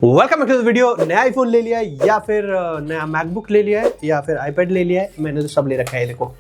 Welcome to the video. नया iPhone ले लिया है या फिर नया मैकबुक ले लिया है या फिर आईपैड ले लिया है। मैंने तो सब ले रखा है। देखो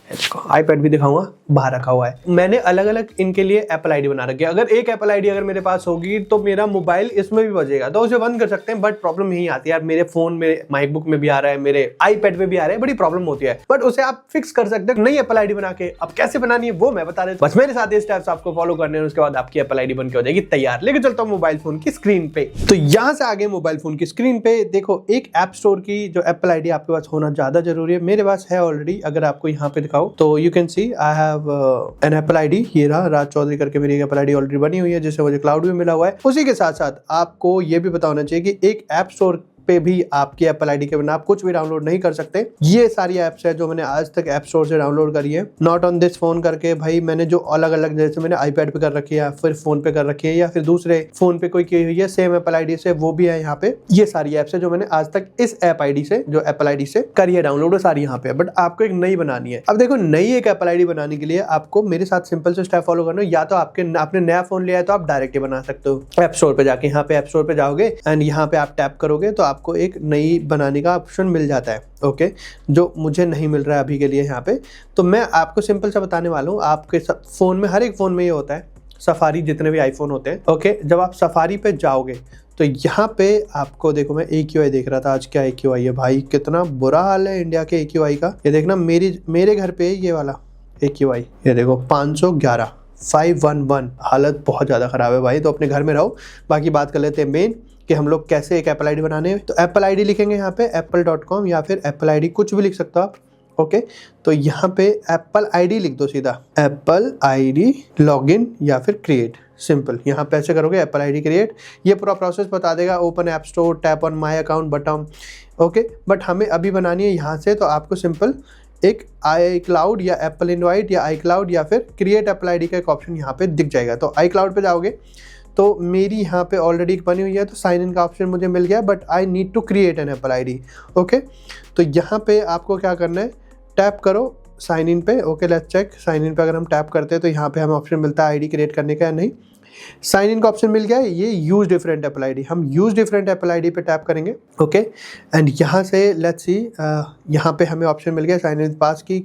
आईपैड भी दिखाऊंगा, बाहर रखा हुआ है। मैंने अलग अलग इनके लिए एप्पल आईडी बना रखी है। अगर एक एप्पल आईडी अगर मेरे पास होगी तो मेरा मोबाइल इसमें भी बजेगा, तो उसे बंद कर सकते हैं। बट प्रॉब्लम यही आती है यार, मेरे फोन में मैकबुक में भी आ रहा है, मेरे आईपैड में भी आ रहा है, बड़ी प्रॉब्लम होती है। बट उसे आप फिक्स कर सकते हैं नई एप्पल आईडी बना के। अब कैसे बनानी है वो मैं बता देता हूं। बस मेरे साथ ये स्टेप्स आपको फॉलो करने हैं, उसके बाद आपकी एप्पल आईडी बन के हो जाएगी तैयार। लेके चलता हूं मोबाइल फोन की स्क्रीन पे। तो यहां से आगे मोबाइल फोन की स्क्रीन पे देखो, एक ऐप स्टोर की जो एप्पल आईडी आपके पास होना ज्यादा जरूरी है। मेरे पास है ऑलरेडी। अगर आपको यहाँ पे दिखाओ तो you can see I have an Apple ID. ये रहा, राज चौधरी करके मेरी एप्पल आईडी ऑलरेडी बनी हुई है, जिससे मुझे क्लाउड भी मिला हुआ है। उसी के साथ साथ आपको ये भी पता होना चाहिए कि एक ऐप स्टोर पे भी आपकी एप्पल आईडी के बिना आप कुछ भी डाउनलोड नहीं कर सकते। ये सारी एप्स है जो मैंने आज तक ऐप स्टोर से डाउनलोड करी है। नॉट ऑन दिस फोन करके भाई मैंने जो अलग अलग, जैसे मैंने आईपैड पे कर रखी है, फिर फोन पे कर रखी है, या फिर दूसरे फोन पे कोई की हुई है सेम एप्पल आईडी से, वो भी है यहाँ पे। ये सारी एप्स है जो मैंने आज तक इस ऐप आईडी से, जो एप्पल आईडी से करी है डाउनलोड, वो सारी यहाँ पे। बट आपको एक नई बनानी है। अब देखो, नई एक एप्पल आईडी बनाने के लिए आपको मेरे साथ सिंपल से स्टेप फॉलो करना है। या तो आपने नया फोन लिया है तो आप डायरेक्ट ही बना सकते हो ऐप स्टोर पे जाके। यहाँ पे ऐप स्टोर पे जाओगे एंड यहाँ पे आप टैप करोगे तो आपको एक नई बनाने का ऑप्शन मिल जाता है। ओके, जो मुझे नहीं मिल रहा है अभी के लिए यहाँ पे। तो मैं आपको सिंपल सा बताने वाला हूँ। आपके फोन में, हर एक फोन में ये होता है, सफारी जितने भी आईफोन होते हैं। ओके, जब आप सफारी पे जाओगे तो यहाँ पे आपको देखो, मैं AQI देख रहा था आज। क्या AQI है भाई, कितना बुरा हाल है इंडिया के AQI का। ये देखना, मेरे घर पे ये वाला AQI, ये देखो 511 511। हालत बहुत ज़्यादा ख़राब है भाई। तो अपने घर में रहो। बाकी बात कर लेते हैं मेन कि हम लोग कैसे एक एप्पल आईडी बनाने हैं। तो एप्पल आईडी लिखेंगे यहाँ पे apple.com, या फिर एप्पल आईडी कुछ भी लिख सकते हो आप। ओके, तो यहाँ पे एप्पल आईडी लिख दो सीधा, एप्पल आईडी लॉगिन या फिर क्रिएट। सिंपल, यहाँ पे ऐसे करोगे एप्पल आईडी क्रिएट। ये पूरा प्रोसेस बता देगा। Open app store, tap on my account button. Okay, but हमें अभी बनानी है यहाँ से। तो आपको सिंपल एक iCloud या एप्पल इनवाइट या iCloud या फिर क्रिएट एप्पल आईडी का एक ऑप्शन यहाँ पे दिख जाएगा। तो iCloud पे जाओगे तो मेरी यहाँ पे ऑलरेडी बनी हुई है, तो साइन इन का ऑप्शन मुझे मिल गया। But I need to create an Apple ID. Okay, तो यहाँ पे आपको क्या करना है, टैप करो साइन इन पे। Okay, let's check. Sign in पे अगर हम टैप करते हैं तो यहाँ पे हमें ऑप्शन मिलता है आईडी क्रिएट करने का या नहीं। साइन इन का ऑप्शन मिल गया है। ये यूज डिफरेंट एप्पल आईडी, हम यूज डिफरेंट एप्पल आईडी पे टैप करेंगे। ओके, एंड यहाँ से लेट्स सी, यहाँ पे हमें ऑप्शन मिल गया साइन इन पास की,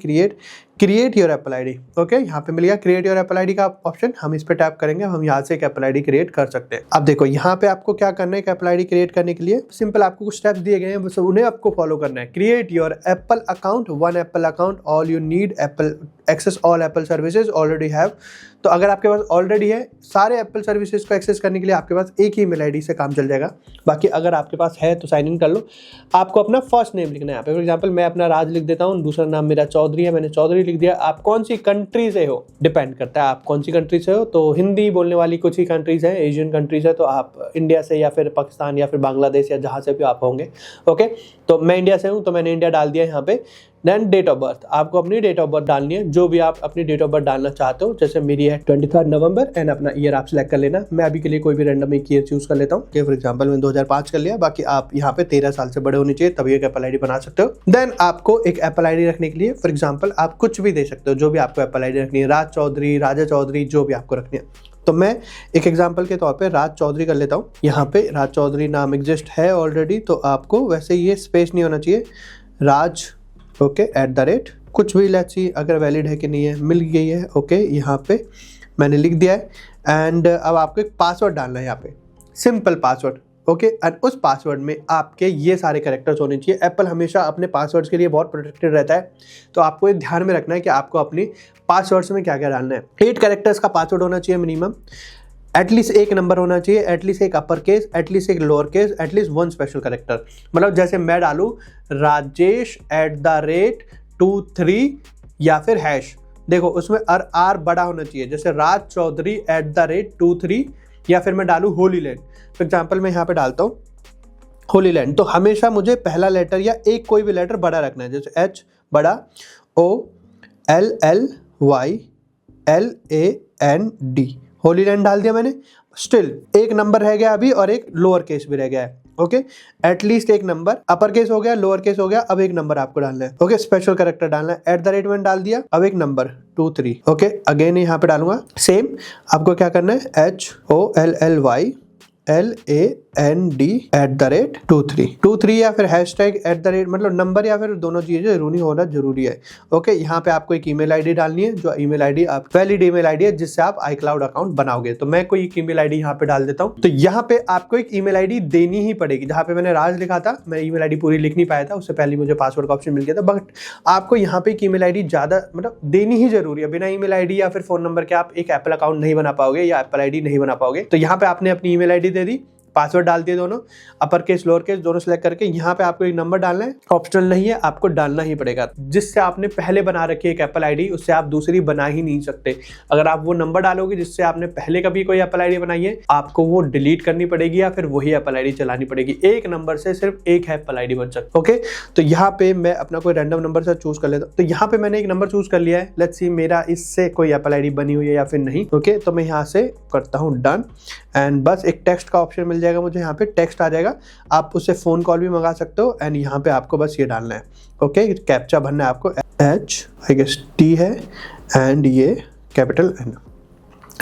create your Apple ID. Okay, यहाँ पे मिल गया क्रिएट योर एप्पल आईडी का ऑप्शन। हम इस पे टैप करेंगे, हम यहाँ से एक एप्पल आईडी क्रिएट कर सकते हैं। अब देखो, यहाँ पे आपको क्या करना है, एक एप्पल आईडी क्रिएट करने के लिए सिंपल आपको कुछ स्टेप्स दिए गए हैं, बस उन्हें आपको फॉलो करना है। Create your Apple account, one Apple account, all you need Apple access all Apple services already have. तो अगर आपके पास ऑलरेडी है, सारे एप्पल सर्विसेज को एक्सेस करने के लिए आपके पास एक ही ईमेल आईडी से काम चल जाएगा। बाकी अगर आपके पास है तो साइन इन कर लो। आपको अपना फर्स्ट नेम लिखना है यहाँ पे। फॉर एग्जांपल मैं अपना राज लिख देता हूँ, दूसरा नाम मेरा चौधरी है, मैंने चौधरी लिख दिया। आप कौन सी कंट्री से हो, डिपेंड करता है आप कौन सी कंट्री से हो। तो हिंदी बोलने वाली कुछ ही कंट्रीज हैं, एशियन कंट्रीज है, तो आप इंडिया से या फिर पाकिस्तान या फिर बांग्लादेश या जहाँ से भी आप होंगे। ओके, तो मैं इंडिया से हूँ तो मैंने इंडिया डाल दिया यहाँ पे। देन डेट ऑफ बर्थ, आपको अपनी डेट ऑफ बर्थ डालनी है, जो भी आप अपनी डेट ऑफ बर्थ डालना चाहते हो। जैसे मेरी है 23 नवंबर एंड अपना ईयर आप सिलेक्ट कर लेना। मैं अभी के लिए कोई भी रैंडम एक ईयर चूज कर लेता हूँ। फॉर एग्जांपल मैं 2005 कर लिया। बाकी आप यहाँ पे 13 साल से बड़े होनी चाहिए, तभी एक एप्पल आईडी बना सकते हो। देन आपको एक एप्पल आईडी रखने के लिए, फॉर एग्जाम्पल आप कुछ भी दे सकते हो, जो भी आपको एप्पल आईडी रखनी है, राज चौधरी, राजा चौधरी, जो भी आपको रखनी है। तो मैं एक एग्जांपल के तौर पे राज चौधरी कर लेता हूँ। यहाँ पे राज चौधरी नाम एग्जिस्ट है ऑलरेडी, तो आपको वैसे ये स्पेस नहीं होना चाहिए, राज। ओके, @ कुछ भी, लेट्स सी अगर वैलिड है कि नहीं है, मिल गई है। ओके, यहाँ पे मैंने लिख दिया है। एंड अब आपको एक पासवर्ड डालना है यहाँ पे, सिंपल पासवर्ड। ओके, एंड उस पासवर्ड में आपके ये सारे कैरेक्टर्स होने चाहिए। एप्पल हमेशा अपने पासवर्ड्स के लिए बहुत प्रोटेक्टेड रहता है, तो आपको ये ध्यान में रखना है कि आपको अपनी पासवर्ड्स में क्या क्या डालना है। 8 कैरेक्टर्स का पासवर्ड होना चाहिए मिनिमम। एटलीस्ट एक नंबर होना चाहिए, एटलीस्ट एक अपर केस, एटलीस्ट एक lower case, at least 1 special character. मतलब जैसे मैं डालूं राजेश @23 या फिर हैश, देखो उसमें R बड़ा होना चाहिए। जैसे राज चौधरी @23, या फिर मैं डालूं होली लैंड। फॉर एग्जाम्पल मैं यहाँ पे डालता हूँ होली लैंड। तो हमेशा मुझे पहला लेटर या एक कोई भी लेटर बड़ा रखना है। जैसे H बड़ा, OLLYLAND, होली लैंड डाल दिया मैंने। स्टिल एक नंबर रह गया अभी और एक लोअर केस भी रह गया है। ओके, एटलीस्ट एक नंबर, अपर केस हो गया, लोअर केस हो गया, अब एक नंबर आपको डालना है। ओके, स्पेशल कैरेक्टर डालना है। @ मैंने डाल दिया, अब एक नंबर 23। ओके, अगेन यहाँ पे डालूंगा सेम। आपको क्या करना है, HOLLYLAND ND@23 या फिर #@ मतलब नंबर या फिर दोनों चीजें जरूरी होना जरूरी है। ओके, यहाँ पे आपको एक ईमेल आईडी डालनी है, जो ईमेल आईडी आप वैलिड ईमेल आईडी है जिससे आप iCloud अकाउंट बनाओगे। तो मैं कोई एक ईमेल आईडी यहाँ पे डाल देता हूँ। तो यहाँ पे आपको एक ईमेल आईडी देनी ही पड़ेगी। जहाँ पे मैंने राज लिखा था, मैं ईमेल आईडी पूरी लिख नहीं पाया था, उससे पहले मुझे पासवर्ड का ऑप्शन मिल गया था, बट आपको यहाँ पे एक ईमेल आईडी ज्यादा मतलब देनी ही जरूरी है। बिना ईमेल आईडी या फिर फोन नंबर के आप एक एप्पल अकाउंट नहीं बना पाओगे या एप्पल आईडी नहीं बना पाओगे। तो यहाँ पे आपने अपनी ईमेल आईडी दे दी, पासवर्ड डाल दिए, दोनों अपर केस लोअर केस दोनों सेलेक्ट करके यहाँ पे आपको एक नंबर डालना है। ऑप्शनल नहीं है, आपको डालना ही पड़ेगा। जिससे आपने पहले बना रखी है एक एप्पल आईडी, उससे आप दूसरी बना ही नहीं सकते। अगर आप वो नंबर डालोगे जिससे आपने पहले कभी कोई एप्पल आईडी बनाई है, आपको वो डिलीट करनी पड़ेगी या फिर वही एप्पल आईडी चलानी पड़ेगी। एक नंबर से सिर्फ एक एप्पल आईडी बन सकती है। ओके, तो यहाँ पे मैं अपना कोई रैंडम नंबर से चूज कर लेता हूँ। तो यहाँ पे मैंने एक नंबर चूज कर लिया है। लेट्स सी मेरा इससे कोई एप्पल आईडी बनी हुई है या फिर नहीं। ओके, तो मैं यहाँ से करता हूँ डन, एंड बस एक टेक्स्ट का ऑप्शन मिल जाएगा मुझे। यहाँ पे टेक्स्ट आ जाएगा, आप उससे फोन कॉल भी मंगा सकते हो। एंड यहाँ पे आपको बस ये डालना है। ओके, कैप्चा भरना है आपको। HIT है एंड ये कैपिटल N,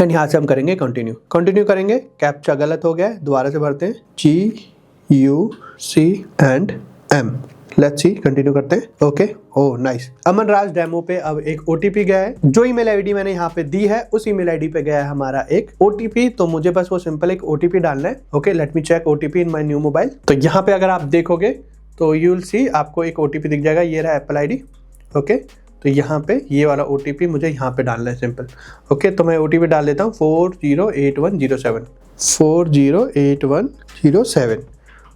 एंड यहाँ से हम करेंगे कंटिन्यू करेंगे। कैप्चा गलत हो गया है, दोबारा से भरते हैं GUC and M। Let's see, continue करते हैं। Okay, oh nice. Aman Raj demo पे अब एक OTP गया है। जो ईमेल आईडी मैंने यहाँ पे दी है उस ईमेल आईडी पे गया है हमारा एक OTP। तो मुझे बस वो सिंपल एक OTP डालना है। Okay, let me check OTP in my new mobile. तो यहाँ पे अगर आप देखोगे तो यू विल सी आपको एक OTP दिख जाएगा। ये रहा एप्पल आईडी। ओके, तो यहाँ पे ये वाला OTP मुझे यहाँ पे डालना है सिंपल। ओके, तो मैं OTP डाल देता हूँ 408107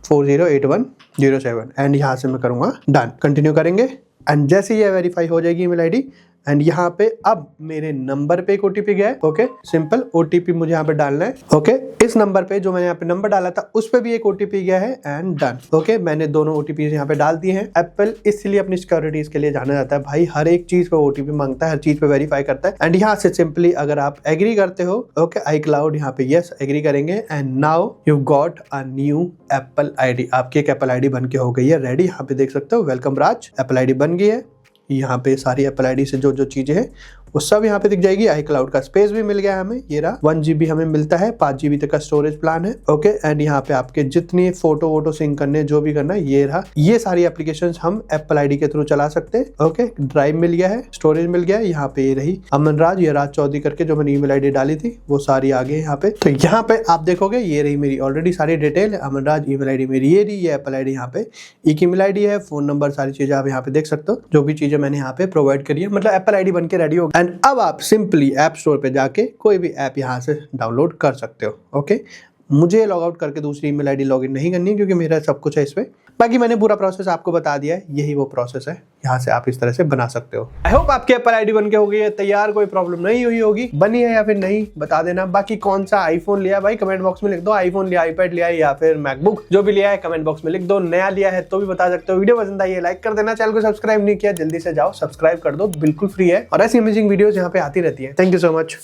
408107 एंड यहाँ से मैं करूँगा डन। कंटिन्यू करेंगे एंड जैसे ये वेरीफाई हो जाएगी ईमेल आईडी, एंड यहाँ पे अब मेरे नंबर पे एक OTP गया है। ओके, सिंपल OTP मुझे यहाँ पे डालना है। ओके, इस नंबर पे जो मैंने यहाँ पे नंबर डाला था उस पे भी एक OTP गया है एंड डन। ओके, मैंने दोनों OTP यहाँ पे डाल दिए हैं। एप्पल इसलिए अपनी सिक्योरिटीज के लिए जाना जाता है भाई, हर एक चीज पे OTP मांगता है, हर चीज पे वेरीफाई करता है। एंड यहाँ से सिंपली अगर आप एग्री करते हो, ओके, iCloud यहाँ पे यस एग्री करेंगे, and now you got a new Apple ID. आपकी एक एप्पल आईडी बन के हो गई है रेडी। यहाँ पे देख सकते हो, वेलकम राज, एप्पल आईडी बन गई है। यहाँ पे सारी एप्पल आईडी से जो जो चीजें हैं वो सब यहाँ पे दिख जाएगी। iCloud का स्पेस भी मिल गया हमें, ये रहा 1 GB हमें मिलता है, 5 GB तक का स्टोरेज प्लान है। ओके, एंड यहाँ पे आपके जितनी फोटो वोटो सिंक करने जो भी करना है ये रहा। ये सारी एप्लीकेशंस हम एप्पल आईडी के थ्रू चला सकते हैं। ओके, ड्राइव मिल गया है, स्टोरेज मिल गया है। यहाँ पे ये रही अमन राज, ये राज चौधरी करके जो मैंने ईमेल आईडी डाली थी वो सारी आ गई यहाँ पे। तो यहाँ पे आप देखोगे ये रही मेरी ऑलरेडी सारी डिटेल है। अमन राज ईमेल आईडी मेरी ये रही, ये एप्पल आईडी यहाँ पे एक ईमेल आईडी है, फोन नंबर, सारी चीजें आप यहाँ पे देख सकते हो। जो भी चीजें मैंने यहाँ पे प्रोवाइड करी है, मतलब एप्पल आईडी बन के रेडी हो गई। एंड अब आप सिंपली ऐप स्टोर पे जाके कोई भी ऐप यहाँ से डाउनलोड कर सकते हो। ओके, मुझे लॉग आउट करके दूसरी ईमेल आईडी लॉगिन नहीं करनी है क्योंकि मेरा सब कुछ है इस पे। बाकी मैंने पूरा प्रोसेस आपको बता दिया है, यही वो प्रोसेस है, यहाँ से आप इस तरह से बना सकते हो। आई होप आपकी एप्पल आईडी बन के हो गई है तैयार, कोई प्रॉब्लम नहीं हुई होगी। बनी है या फिर नहीं बता देना। बाकी कौन सा आईफोन लिया भाई कमेंट बॉक्स में लिख दो। आईफोन लिया, iPad लिया या फिर मैकबुक, जो भी लिया है कमेंट बॉक्स में लिख दो। नया लिया है तो भी बता सकते हो। वीडियो पसंद आई है लाइक कर देना। चैनल को सब्सक्राइब नहीं किया जल्दी से जाओ सब्सक्राइब कर दो, बिल्कुल फ्री है और ऐसी अमेजिंग वीडियोस यहाँ पे आती रहती है। Thank you so much.